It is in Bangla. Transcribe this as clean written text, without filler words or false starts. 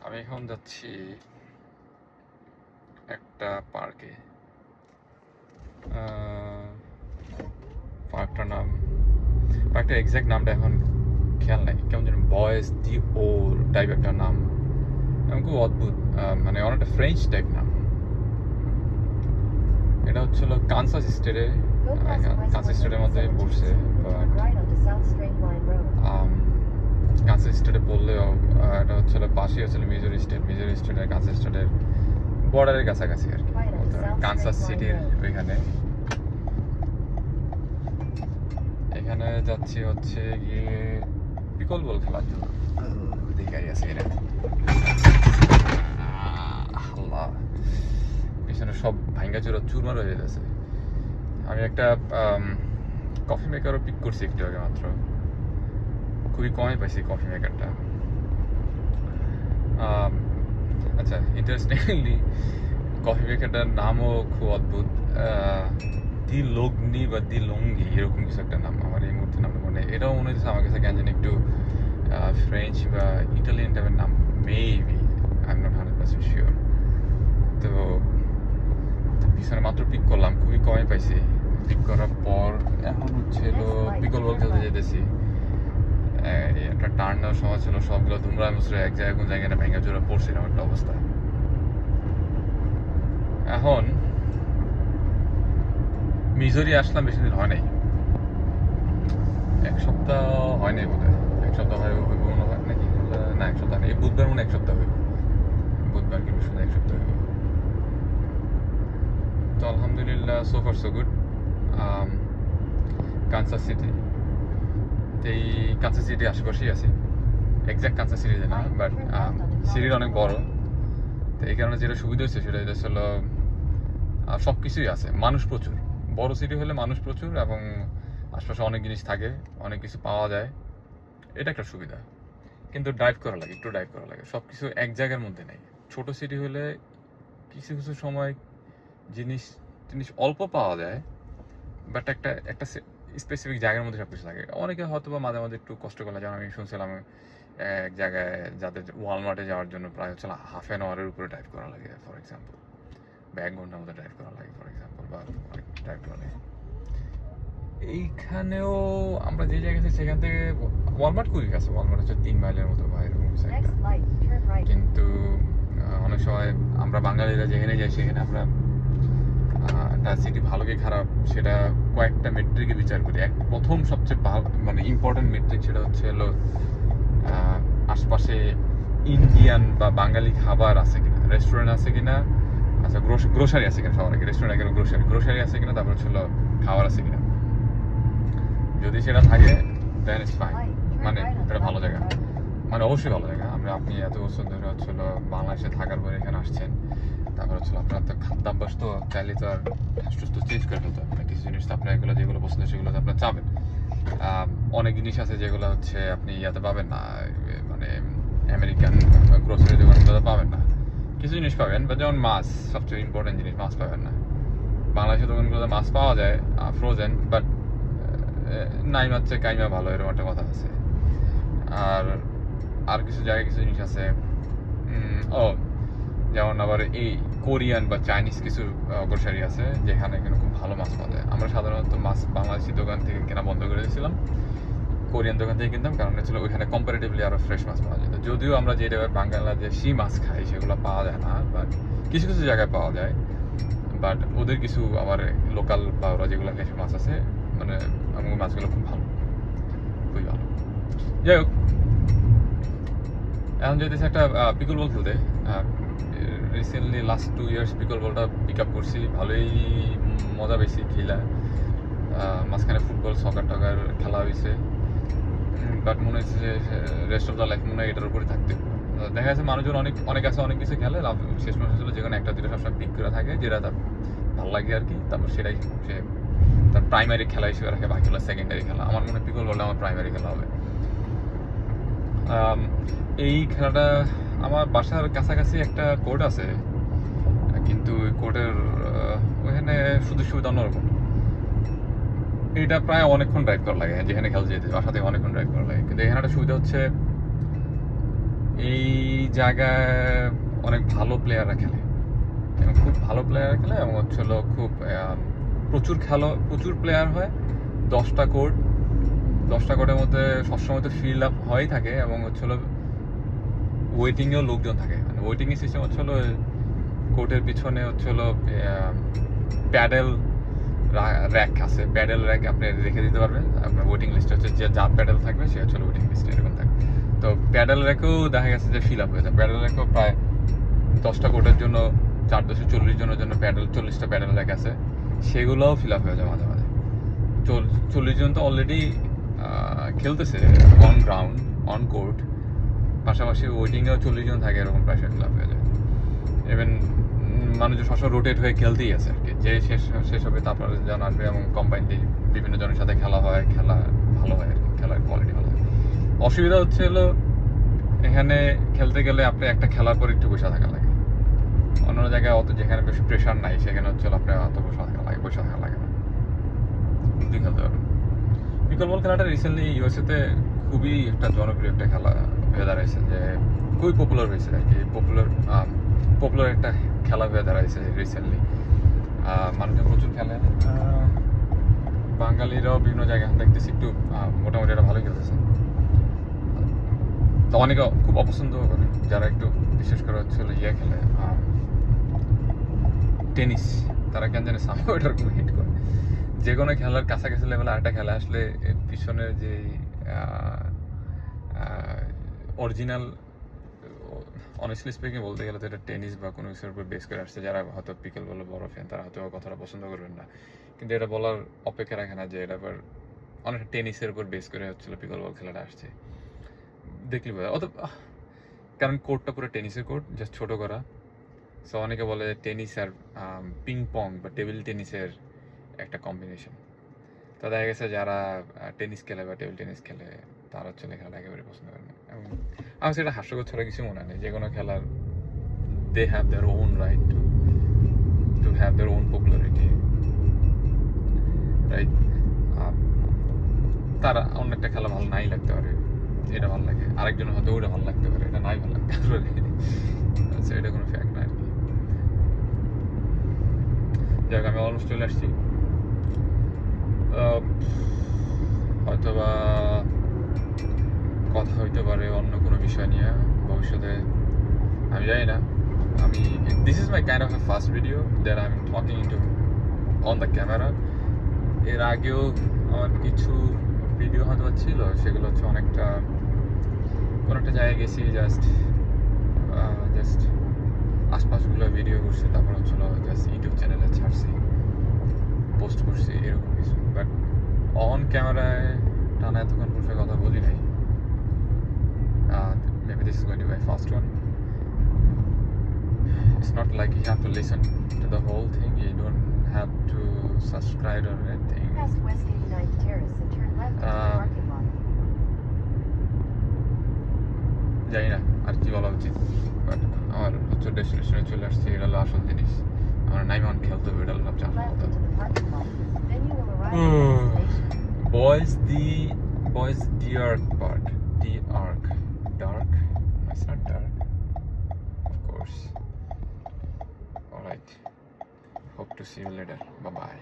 আমি এখন যাচ্ছি একটা পার্কে। পার্কটার এক্সাক্ট নামটা এখন খেয়াল নাই, কেমন যেন বয়েস দি ওর টাইপ একটা নাম, এমন খুব অদ্ভুত, মানে অনেকটা ফ্রেঞ্চ টাইপ নাম। এটা হচ্ছিল কানসাস স্টেটে, কানসাস স্টেটের মধ্যে পড়ছে। কানসাস স্টেটে পড়লেও এটা হচ্ছিল পাশে হচ্ছিল মিজোরি স্টেটের কানসাস স্টেটের বর্ডারের কাছাকাছি আর কি, কানসাস সিটির ওইখানে। এখানে যাচ্ছি হচ্ছে গিয়ে পিকল বল খেলার জন্য। দেখাই আছে এটা, আল্লাহ, পিছনে সব ভাঙ্গা চোরা চুরমার হয়ে যেতেছে। আমি একটা কফি মেকারও পিক করছি একটু আগে মাত্র, খুবই কমই পাইছি কফি মেকারটা। আচ্ছা, ইন্টারেস্টিংলি কফি মেকারটার নামও খুব অদ্ভুত, দি লগ্নি বা দি লঙ্গি এরকম কিছু একটা নাম, আমার এই মুহূর্তে নামটা মনে। এটাও মনে হচ্ছে আমার কাছে কেন জানি একটু ফ্রেঞ্চ বা ইটালিয়ান টাইপের নাম, maybe, I am not 100% sure. তো পিছনে মাত্র পিক করলাম, খুবই কমই পাইছি। পিক করার পর এখন হচ্ছে পিকল বল খেলতে যেতেছি। একটা টার্ন নেওয়ার সময় ছিল, সবগুলো ধুমরা মুসরে এক জায়গায় কোন জায়গায় ভেঙে চোরা পড়ছিলাম একটা অবস্থা। এখন মিজোরি আসলাম বেশি দিন হয় নাই, এক সপ্তাহ হয় নাই বোধ হয়, এক সপ্তাহ হইব মনে হয় নাকি, না এক সপ্তাহ নেই, বুধবার মনে এক সপ্তাহ হইব, বুধবার কি বৃহস্পতিবার এক সপ্তাহ হইব। তো আলহামদুলিল্লাহ, so far so good. Kansas city, এই কানসাস সিটি আশেপাশেই আছি, এক্সাক্ট কানসাস সিটিতে না, বাট সিটির অনেক বড়। তো এই কারণে যেটা সুবিধা হচ্ছে সেটা হলো সব কিছুই আছে, মানুষ প্রচুর। বড় সিটি হলে মানুষ প্রচুর এবং আশপাশে অনেক জিনিস থাকে, অনেক কিছু পাওয়া যায়, এটা একটা সুবিধা। কিন্তু ড্রাইভ করা লাগে, একটু ড্রাইভ করা লাগে, সব কিছু এক জায়গার মধ্যে নেই। ছোট সিটি হলে কিছু কিছু সময় জিনিস অল্প পাওয়া যায়, বাট একটা একটা স্পেসিফিক জায়গার মধ্যে সব কিছু থাকে। অনেকে হয়তো বা মাঝে মাঝে একটু কষ্ট করলে, যেমন আমি শুনছিলাম এক জায়গায় যাদের ওয়ালমার্টে যাওয়ার জন্য প্রায় হচ্ছে ½ আওয়ারের উপরে ড্রাইভ করা লাগে, ফর এক্সাম্পল, বা 1 ঘন্টার মধ্যে ড্রাইভ করা লাগে, ফর এক্সাম্পল, বা অনেক ড্রাইভ করা লাগে। এইখানেও আমরা যে জায়গায় আছি সেখান থেকে ওয়ালমার্ট খুবই কাছে, ওয়ালমার্ট হচ্ছে 3 মাইলের মতো বা এরকম কিছু একটা। কিন্তু অনেক সময় আমরা বাঙালিরা যেখানে যাই সেখানে আমরা একটা সিটি ভালো কি খারাপ সেটা কয়েকটা মেট্রিকে বিচার করি। প্রথম সবচেয়ে মানে ইম্পর্টেন্ট মেট্রিক সেটা হচ্ছে হলো আশপাশে ইন্ডিয়ান বা বাঙালি খাবার আছে কিনা, রেস্টুরেন্ট আছে কিনা, আচ্ছা গ্রোসারি আছে কিনা, সবার আগে রেস্টুরেন্ট আগে গ্রোসারি আছে কিনা, তারপর ছিল খাবার আছে কিনা। যদি সেটা থাকে দেন ইটস ফাইন, মানে এটা ভালো জায়গা, মানে অবশ্যই ভালো জায়গা। আপনি এত বছর ধরে হচ্ছিল বাংলাদেশে থাকার পরে এখানে আসছেন, তারপর হচ্ছিল আপনার তো খাদ্যাভ্যাস তো চাইলে তো আর সুস্থ চেঞ্জ করে ফেলতে হবে। কিছু জিনিস তো আপনার এগুলো যেগুলো পছন্দ সেগুলো তো আপনার চাবেন। অনেক জিনিস আছে যেগুলো হচ্ছে আপনি ইয়াতে পাবেন না, মানে আমেরিকান গ্রোসারি দোকানগুলোতে পাবেন না। কিছু জিনিস পাবেন, বা যেমন মাছ, সবচেয়ে ইম্পর্টেন্ট জিনিস, মাছ পাবেন না। বাংলাদেশের দোকানগুলোতে মাছ পাওয়া যায় ফ্রোজেন, বাট নাই মাছে কাইমা ভালো, এরকম একটা কথা আছে। আর কিছু জায়গায় কিছু জিনিস আছে, যেমন আবার এই কোরিয়ান বা চাইনিজ কিছু গ্রোসারি আছে যেখানে কিন্তু খুব ভালো মাছ পাওয়া যায়। আমরা সাধারণত মাছ বাংলাদেশি দোকান থেকে কেনা বন্ধ করে দিয়েছিলাম, কোরিয়ান দোকান থেকে কিনতাম, কারণ ছিল ওইখানে কম্পারেটিভলি আরো ফ্রেশ মাছ পাওয়া যেত। যদিও আমরা যে বাংলাদেশি মাছ খাই সেগুলো পাওয়া যায় না, বাট কিছু কিছু জায়গায় পাওয়া যায়। বাট ওদের কিছু আমার লোকাল বা ওরা যেগুলো দেশি মাছ আছে, মানে আমার মাছগুলো খুব ভালো, খুবই ভালো। যাই হোক, এখন যেতেছে একটা পিকল বল খেলতে। রিসেন্টলি লাস্ট 2 ইয়ার্স পিকল বলটা পিক আপ করছি, ভালোই মজা বেশি খেলা। মাঝখানে ফুটবল সকার টকার খেলা হয়েছে, বাট মনে হচ্ছে যে রেস্ট অফ দ্য লাইফ মনে হয় এটার উপরে থাকতে। দেখা যাচ্ছে মানুষজন অনেক আছে, অনেক কিছু খেলে, শেষ মাস হচ্ছিল যেখানে একটা দুটো সবসময় পিক করে থাকে, যেটা তার ভালো লাগে আর কি। তারপর সেটাই সে তার প্রাইমারি খেলা হিসেবে রাখে, বাকি হলো সেকেন্ডারি খেলা। আমার মনে হয় পিকল বলটা আমার প্রাইমারি খেলা হবে। এই খেলাটা আমার বাসার কাছাকাছি একটা কোর্ট আছে, কিন্তু ওই কোর্টের ওইখানে সুযোগ সুবিধা অন্যরকম। এটা প্রায় অনেকক্ষণ ড্রাইভ করা লাগে, যেখানে খেলতে যেতে বাসা থেকে অনেকক্ষণ ড্রাইভ করা লাগে। কিন্তু এখানে একটা সুবিধা হচ্ছে এই জায়গায় অনেক ভালো প্লেয়াররা খেলে এবং খুব ভালো প্লেয়ার খেলে এবং হচ্ছিল খুব প্রচুর প্লেয়ার হয়। 10টা কোর্টের মধ্যে সবসময় তো ফিল আপ হয়েই থাকে এবং হচ্ছিল ওয়েটিংয়েও লোকজন থাকে। মানে ওয়েটিংয়ের সিস্টেম হচ্ছিল কোর্টের পিছনে হচ্ছিল প্যাডেল র্যাক আছে, প্যাডেল র্যাক আপনি রেখে দিতে পারবেন। আপনার ওয়েটিং লিস্টে হচ্ছে যে যার প্যাডেল থাকবে সে হচ্ছে ওয়েটিং লিস্টে এরকম থাকে। তো প্যাডেল র্যাকেও দেখা গেছে যে ফিল আপ হয়ে যায়। প্যাডেল র্যাকেও প্রায় 10টা কোর্টের জন্য 440 জনের জন্য 40টা প্যাডেল র্যাক আছে, সেগুলোও ফিল আপ হয়ে যায় মাঝে মাঝে। 40 জন তো অলরেডি খেলতেছে অন গ্রাউন্ড, অন কোর্ট, পাশাপাশি ওয়েটিংয়েও 40 জন থাকে, এরকম প্রায় ফিল আপ হয়ে যায়। ইভেন মানুষজন সবসময় রোটেট হয়ে খেলতেই আছে আর কি, যে শেষ হবে তারপরে জন আসবে এবং কম্বাইন্ডলি বিভিন্ন জনের সাথে খেলা হয়, খেলা ভালো হয় আর কি, খেলার কোয়ালিটি ভালো হয়। অসুবিধা হচ্ছে হলো এখানে খেলতে গেলে আপনি একটা খেলার পর একটু বসে থাকা লাগে। অন্য জায়গায় অত যেখানে বেশি প্রেশার নাই সেখানে হচ্ছে আপনার অত বসে থাকা লাগে না, যদি খেলতে পারবেন। পিকলবল খেলাটা রিসেন্টলি ইউএসএতে খুবই একটা জনপ্রিয় একটা খেলা হয়ে দাঁড়াইছে, যে খুবই পপুলার হয়েছে আর কি, পপুলার একটা খেলা হয়ে দাঁড়াইছে রিসেন্টলি। মানুষজন প্রচুর খেলে, বাঙালিরাও বিভিন্ন জায়গায় দেখতেছি একটু মোটামুটি এটা ভালোই খেলতেছে। তো অনেকে খুব অপছন্দ করে, যারা একটু বিশেষ করে হচ্ছে খেলে টেনিস, তারা কেন জানে সামনে ওইটার খুব হিট করে। যে কোনো খেলার কাছাকাছি লেভেলে আরেকটা খেলা আসলে পিছনের যে অরিজিনাল, অনেস্টলি স্পিকিং বলতে গেলে তো এটা টেনিস বা কোনো কিছুর উপর বেস করে আসছে। যারা হয়তো পিকেল বলের বড় ফ্যান তারা হয়তো কথাটা পছন্দ করবেন না, কিন্তু এটা বলার অপেক্ষা রাখে না যে এটা আবার অনেকটা টেনিসের উপর বেস করে হচ্ছিল পিকেল বল খেলাটা আসছে। দেখলি বোঝা অত, কারণ কোর্টটা পুরো টেনিসের কোর্ট, জাস্ট ছোটো করা। সো অনেকে বলে টেনিস আর পিং পং বা টেবিল টেনিসের একটা কম্বিনেশন। তো দেখা গেছে যারা টেনিস খেলে বা টেবিল টেনিস খেলে তারা হচ্ছে খেলাটা একেবারে পছন্দ করে না। এবং আমার সেটা হাস্যকর ছাড়া কিছু মনে নেই, যে কোনো খেলার they have their own right to have their own popularity, right? তারা অন্য একটা খেলা ভালো নাই লাগতে পারে, এটা ভালো লাগে, আরেকজনের হয়তো ওটা ভালো লাগতে পারে, এটা নাই ভালো লাগতে পারে, এটা কোনো ফ্যাক্ট না আর কি। যাক, আমি অলমোস্ট চলে আসছি। হয়তোবা কথা হইতে পারে অন্য কোনো বিষয় নিয়ে ভবিষ্যতে, আমি জানি না। This is my kind of A first video that I am talking into on the camera. এর আগেও আমার কিছু ভিডিও হয়তো ছিল, সেগুলো হচ্ছে অনেকটা কোনো একটা জায়গায় গেছি, জাস্ট আশপাশগুলো ভিডিও করছি, তারপর হচ্ছিল জাস্ট ইউটিউব চ্যানেলে ছাড়ছি, পোস্ট করছি, এরকম কিছু। বাট অন ক্যামেরায় টানা এতক্ষণ বসে কথা বলি নাই। Maybe this is going to be my first one. It's not like you have to listen to the whole thing. You don't have to subscribe or anything. Press West 89th Terrace and turn left into the parking lot. জানি না আর কি বলা উচিত, বাট আমার হচ্ছে ডেস্টিনেশনে চলে আসছি, এটা হলো আসল জিনিস। আমার নাইমান খেলতে হবে, এটা হলো সবচেয়ে আসল কথা। Boys the Ark part. The Ark. Dark? No, it's not dark. Of course. Alright. Hope to see you later. Bye bye.